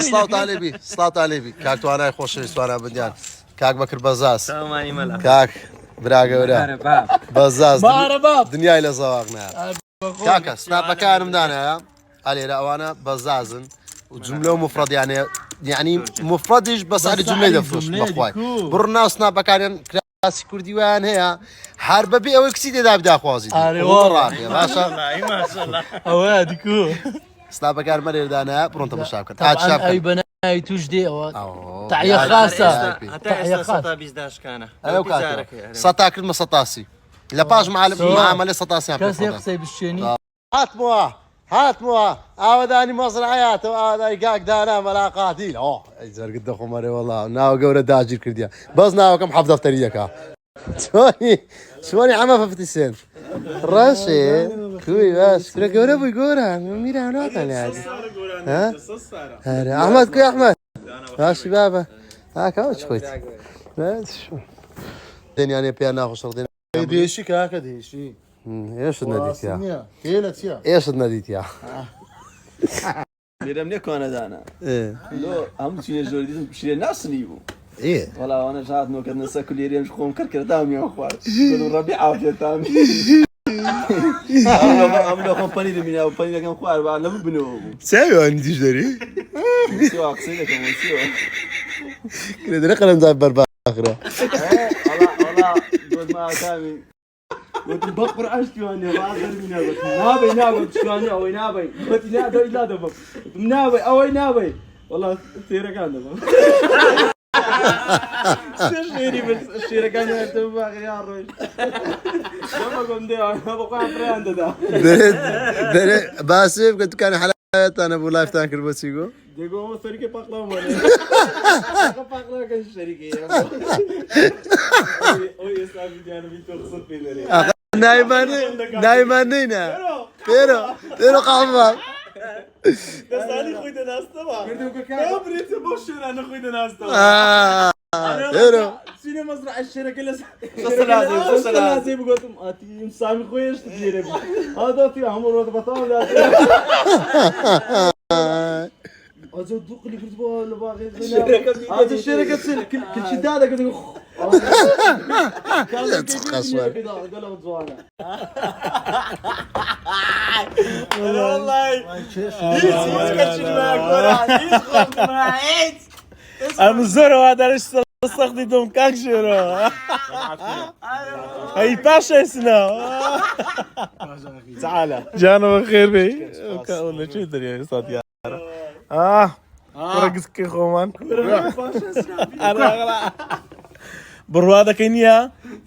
سڵاو تاالێبی سڵاو تاالێبی کاک توانای خۆشەویستوانە بندیان کاک بەکرد بەزاز سامانی مەلا کاک براگەورە بەزاز دنیای لە زەواق نایە کاکە سناپەکانم دانایە ئەلێرە ئەوانە بەزازن و جملە و مفرەد یعنی مفرەدیش بەسەری جملەی دەفرۆشت بەخوای بڕ ناو سناپەکانیان کراسی کوردی ویان هەیە هەر بەبێ ئەوەی کچی تێدا بداخوازیت باشە ئەوە دیکو سناپەکان مەرێدانە بڕۆن تەماشا بکەن ئەی بەناوی توش دێەوە تحیە خاسە هەتا بیزداشکانە ئەو کاتە سەتا کردمە سەتاسی لە پاش معاملە سەتاسیان کەسێ قسەی بشێنی هاتمەوە هاتمەوە ئاوەدانی مەزرعەتەوە ئادای گاک دانا مەلاقاتی جەرگت دەخۆمەرێ وەڵا ناوە گەورە داگیر کردیە بەس ناوەکەم حەف دەفتەری دەکا چۆنی ئەمە فەفتیسێن ڕەشێ کوی باش کرە گەورە بووی گۆرە میراناتەنیادی ئەحمەد کوی ئەحمەد باشی بابە هاکەوە چ خۆیت دێنیانێ پێیان ناخۆشەڵ دێن دێشی کاکە دێشی ئێشت نەدیتیا تێلە چییە؟ ئێشت نەدیتیا لێرەم لێ کۆنەدانە هەموو چینە ژۆری دیتم پشیرێ ناسنی بوو وەڵاوانە هاتنەوەکردنە سەکو لێرێمش خۆم کردکردامیان خوارد ڕەبی ئافرێتامی ئەم لە خۆم پەنی دەبینە و پەنیەکەم خوارد با لەمە بنەوە بوو چاویوانی دیش دەری؟ قسەی دەکەم وەسیوە کرێدرە قەلەمزار بەرباخرە وەڵا دۆزماکامی وتم بەقڕ ئەشتیوانێ ڕازەربینە نابەی نابێ پشتوانێ ئەوەی نابەی وەتی لا دەبم نابەی ئەوەی نابەی وەڵا تێرەکان دەبم شێرەکانی باغیان ڕۆژ گۆم دێوانە بەخۆیان فڕیان دەدا باسێ بکە دوکانی حەلایەتانە بۆ لایفتان کرد بۆ چی گۆ؟ دێگۆمە سەرکێ پەقڵاومەێ پەقڵەکەش شەریکێ ئەوی ئێستا ویدیانەبی تۆ قسەت پێ دەرێ نایمان نینە پێرۆ قاڵمان دەستانی خۆی دەناستەوە بڕێتە بۆ شێرانە خۆی دەناستەوە چینە مەزرعە شێرەکە لەسەلازێ بگوتم ئاتی سامی خۆی هێشتا لێرە بوو ئاداتی هەموو ڕۆژ بەتاڵ ئەجە دوو قلی کرد بۆ لە باغی ئاجە شێرەکە چێن کلچی دادەکەن گەلەوە جوانە ئەم زۆرەوە دەرش سەختی دۆم کاک شێرەوە ئەی پاشەسنە جانەوە خێر بێ لە چێ دەریە ئێستا دیارە ڕگزکەی خۆمان بڕوا دەکەی نییە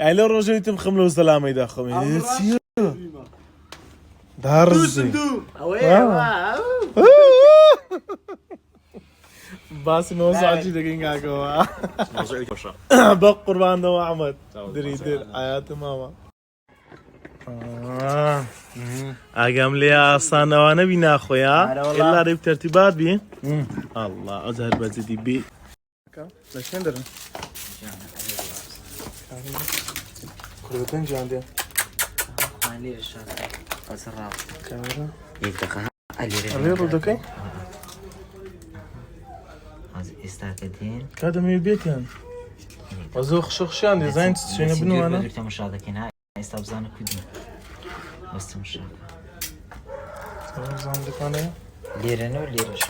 ئای لە ڕۆژەویتم خم لەو سەلامەی داخۆمی داڕزی باسی نۆزاجی دەکەین کاکەوە بە قورباندەوە ئەحمەد دری در ئاياتم ماوە ئاگام لێ ئاسانەوانە بی ناخۆیە ئێلا ڕێب تەرتیبات بی ئەڵڵا ئەو هەر بەجددی بێ لە شوێن دەرن کوردەکەن گیان دێ ئەلێ ڕوو دەکەی کا دەمەوێ بێتیان ئەزۆ خشەخشیان دێزانین شوێنە بنوانە ئێستا بزانە کودی وەستم شاکە زان دەکانەیە لێرەنەوە لێرەش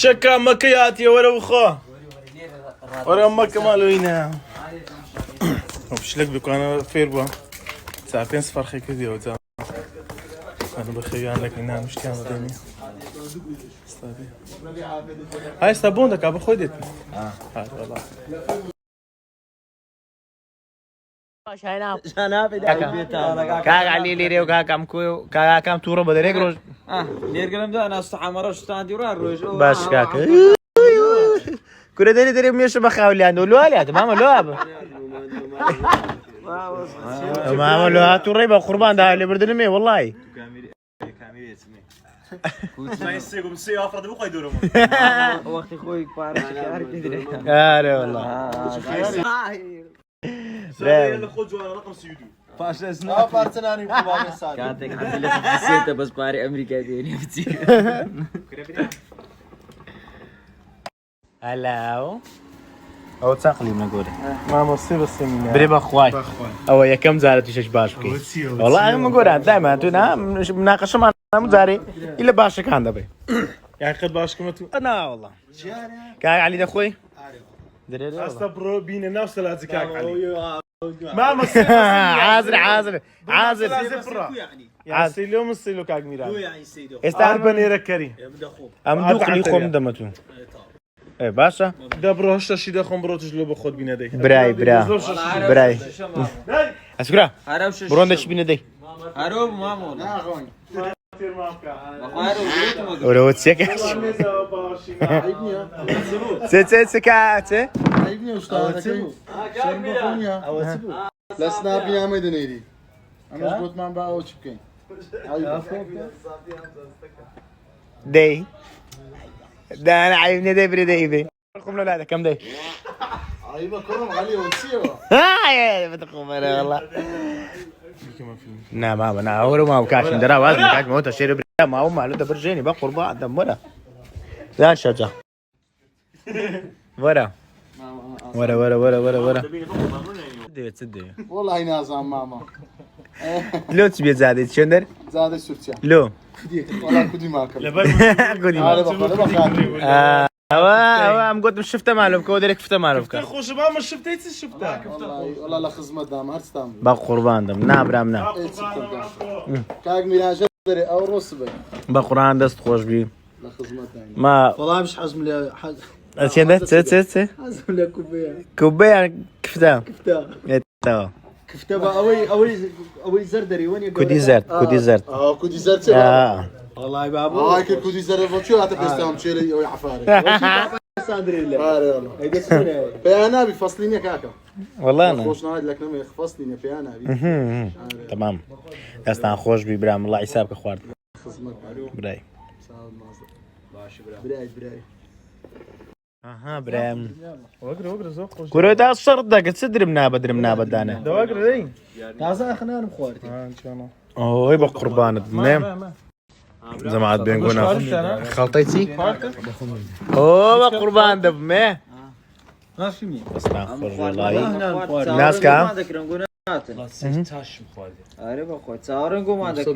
شەکا مەکەی هاتیە وەرە بخۆ وەرە مەکە ماڵۆینە پشلێک دوکانە فێر بووە چا پێنج فەرخی کردیەوە جا ئەنە بە خەویان دەکەین نانوشتیان بەدەمی ئێستا بۆن دەکا بە خۆی دێت کاک علی لێرێ و کاکەم کوێ و کاکەم تووڕە بە دەرێک ڕۆژ لێرگەرمدا ناستە حەمەڕە شتاندی ڕۆ ڕۆژ باش کاکە کورە دەری دەرێ مێشە بە خاولیان و لوالات مامە لۆ بە مامە لۆ تووڕێ بە قورباندا لێ بردنمێ وەڵڵی وەختی خۆی پارە والله باشا اه سناب بارتناني بابا سادي كاتك عدلت حسيته بس باري امريكا ديني بتي هلاو او تساقلي من اقول ما مصي بس من بري بخواي او يا كم زارت وش باش بكي والله ما اقول دائما انا مناقشه مع مزاري الا باشك عنده بي يعني قد باش كمتو انا والله كاي علي اخوي استا برو بين الناس لا زكاك علي ما مصي عازر عازر عازر يا سيلو مصيلو كاك ميرا استعرف اربني ركري ام دخلي خوم دمتو ايه باشا دبرو هشتا شي دخون بروتش لو بخود بينا دي براي براي اسكرا بروندش بينا دي هروب مامون ولو تسيك سكا عيبني استاذ شربونيا لا سناب يا مدنيري انا قلت ما بقى وشكين دي ده انا عايبني دي بري دي بي رقم له لا كم دي عيبه كرم علي وتسيو يا بتقوم انا والله نعم ما انا اول ما بكاش درا وزن كاك موت شير ما هو معلو ده برجيني بقر بعض دمره لا شجع ورا ورا ورا ورا ورا ورا تصدق والله نازم ماما لو تبي زادت شندر زاد السرتيا لو والله كدي ماكل قولي هذا بقى ام قلت مش شفته معلومك ودرك شفته معلومك خوش ما مش شفتي شفتها والله لا خدمه دام هرستام بق قربان دم نابرام نا كاك ميراج دري او رسبه بقران دست خوش بي لا خدمه دام ما والله مش حزم لي شنو تت حزم لي كوبيه كوبايه كفته كفته كفته بقى اوي زردري وين يقول كودي زرت كودي زرت كودي زرت والله بابو هاي كودي زرت شو هتبستهم شيلي او عفاري صادري الله فاري والله هيدا سنه في انا بفصلين يا كاكا والله انا خوش نايد لك لما يخفصلين في انا تمام استان خوش بي برام الله حسابك خوارد خدمه براي براي اها برام وقرا زوق خوش كره دا صردك تدرمنا بدانا دواقر دي تازه اخنا مخوارتي ان شاء الله اوه يبقى قربان نعم زعما عاد بنقولنا خلطيتي اوه قربان دب ما ماشي مين استغفر الله الناس كام آره با خود سوارن گم آده که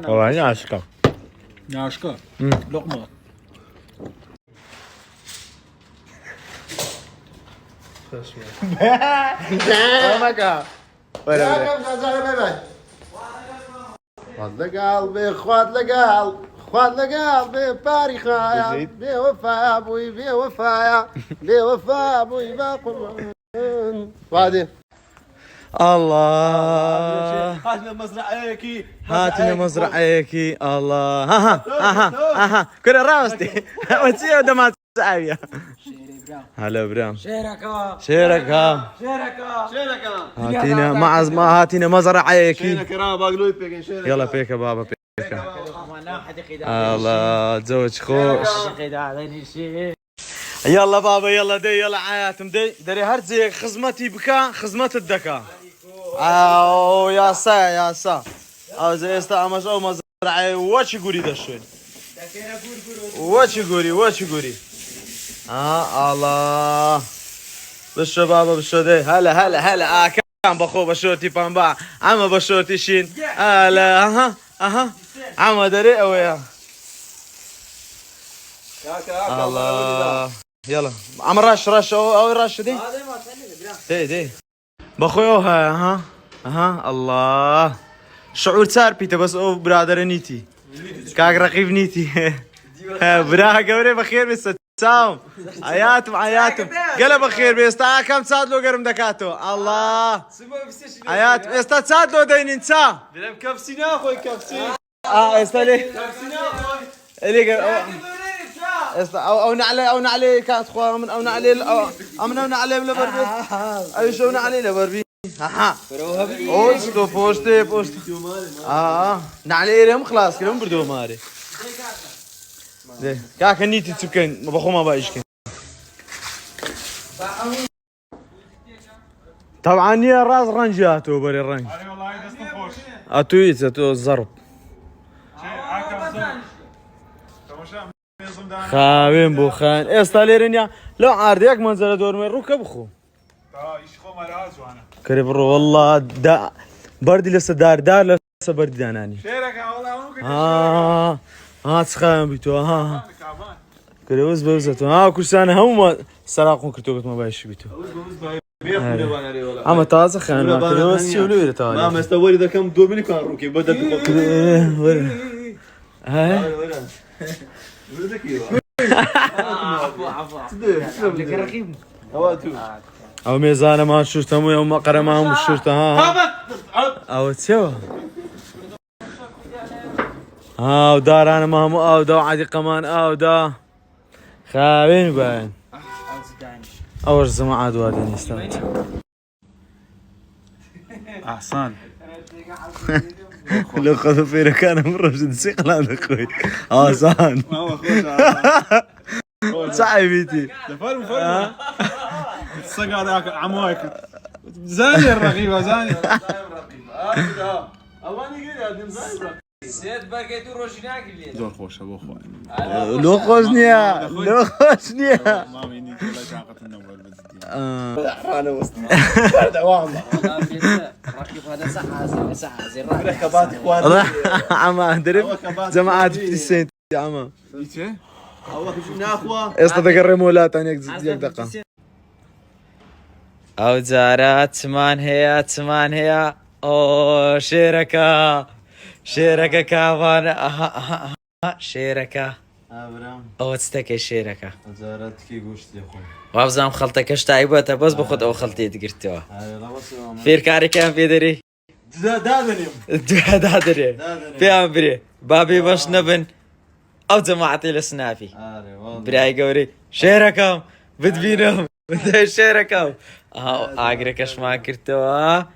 والله عاشقه ناشکا لقمه خد لقلبي خد لقلبي خد لقلبي باري خايا بوفا ابوي بوفايا بوفا ابوي باقر وبعدين الله هاتنا مزرعيكي هاتنا مزرعيكي الله ها كره راستي وتسيو دمات سعيا هلا برام شيركا هاتينا معز ما هاتينا مزرعيكي يلا بيك يا بابا بيك الله تزوج خوش يلا بابا يلا دي يلا عياتم دي دري هرزي خزمتي بكا خزمت الدكا او يا سا او زي استعمش او مزرعي وش قولي دشوي وش قولي الله بشو بابا بشو دي هلا كان بخو بشوتي بامبا عم بشوتي شين هلا اها عم دري اويا الله يلا عم رش او رش دي بخويا ها الله شعور صار بيته بس او برادر نيتي كاك رقيب نيتي برا قوري بخير بس ساوم حياتم قلب بخير بيستا كم صاد لو قرم دكاتو الله حياتم استا صاد لو دين انسا كفسينا اخوي كفسي استلي اللي او نعلي كانت خويا من او نعلي لبربي اي شو نعلي لبربي ها اوستو بوست نعلي لهم خلاص كلهم بردو ماري كاك نيتي تسكن ما بخو ما بايش طبعا يا راس رنجاتو بري الرنج هذه والله دست خوش اتويت اتو الضرب شيء عاكم زر تماشا ينظم دانا خاوين بوخان استاليرنيا لو عارديك منزل دور من ركب خو تا يشخو مراز وانا كريب والله دا بردي لسه دار لسه بردي داناني شيرك والله ممكن تسخان بيتو كعبان كريوز بوزتو كل سنة هم سراقون كرتوبت ما بايش بيتو اما تازه خان كريوز شولو يرى تازه ما استوى اذا كم دور مني كان روكي بدل هاي او ميزانه ما شفتها مو يوم قرا ما هم شفتها او تسوى ودار انا ما هم او دا عادي كمان او دا خاوين باين اول زمان عاد وادي استمتع احسن لو خذوا فينا كان مرة تسيق لا اخوي احسن ما هو خوش صاحبتي فرم الصقع ذاك عمواك زاني الرغيبة زاني زور خوش ابو اخوي لو خوشنيا لو خوشنيا ما مني كل طاقة النور بزدي انا وسط ركبات اخوان عما درب جماعات 50 سنت يا عما ايش الله شفنا اخوه استدق الريمولات انا يك دقه او زارات تمان هي او شركة كافان شركة ابرام او تستكي شركة زارت كي قشت يا اخوي وابزام خلطك اش تعيبتها بس باخذ او خلطي تقرتوها هاي غلط فير كاري كان في دري دادني دادري في امبري بابي باش نبن او جماعتي لسنافي براي قوري شركة بدبينهم شركة اقرك اش ما كرتوها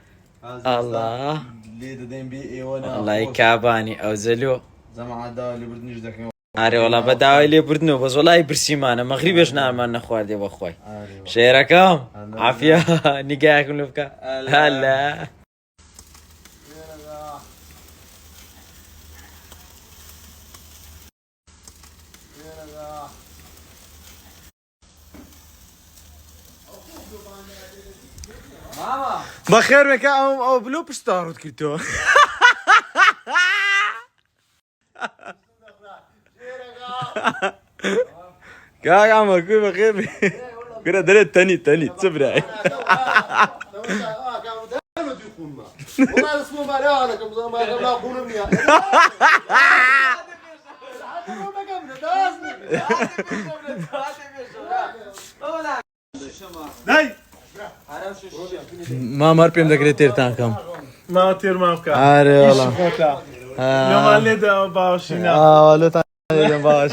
الله الله يكاباني او زلو زعما دا اللي بدنيش داك اري والله بداوي لي بردنو بس والله برسيمانه مغربي اش نعمل انا خوالدي واخوي شيركم عافيه نيجاكم لفكا هلا بخير مكا او بلو بستارود كرتو كاك عمر كوي بخير كده دريت تاني تسبرعي والله اسمه ما لا انا كم زمان ما لا اقول مني ما مر بيم دكريتير تاعكم ما تير ما بكا اري والله يوم اللي دا باوشينا والله تعالى باش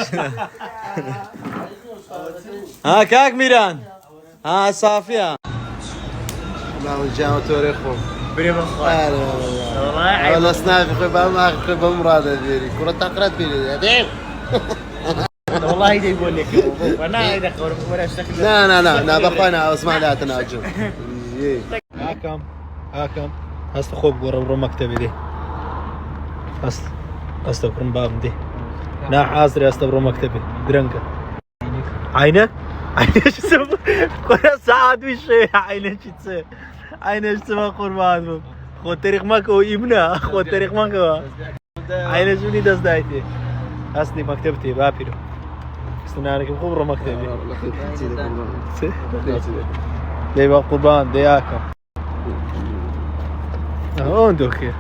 كاك ميران صافيه ما وجهه تاريخه بريم اخوي والله سنافي خي بمراد ديري كرة تقرات بيدي والله يدي يقول لك وانا اذا خورك ولا اشتكي لا بخوانا اسمع لا تناجم هاكم هسه خوب ورا مكتبي دي استبر باب دي نا حاضر استبر مكتبي درنكا عينك شو كل ساعة بشيء عينك شو عينك سما قربان خود طريق ماكو ابنا خود طريق ماكو عينك شو نداس دايتي أصلي مكتبتي بابيرو استنانك بخبرة مكتبي دي بقى قربان دياكم هون دوكي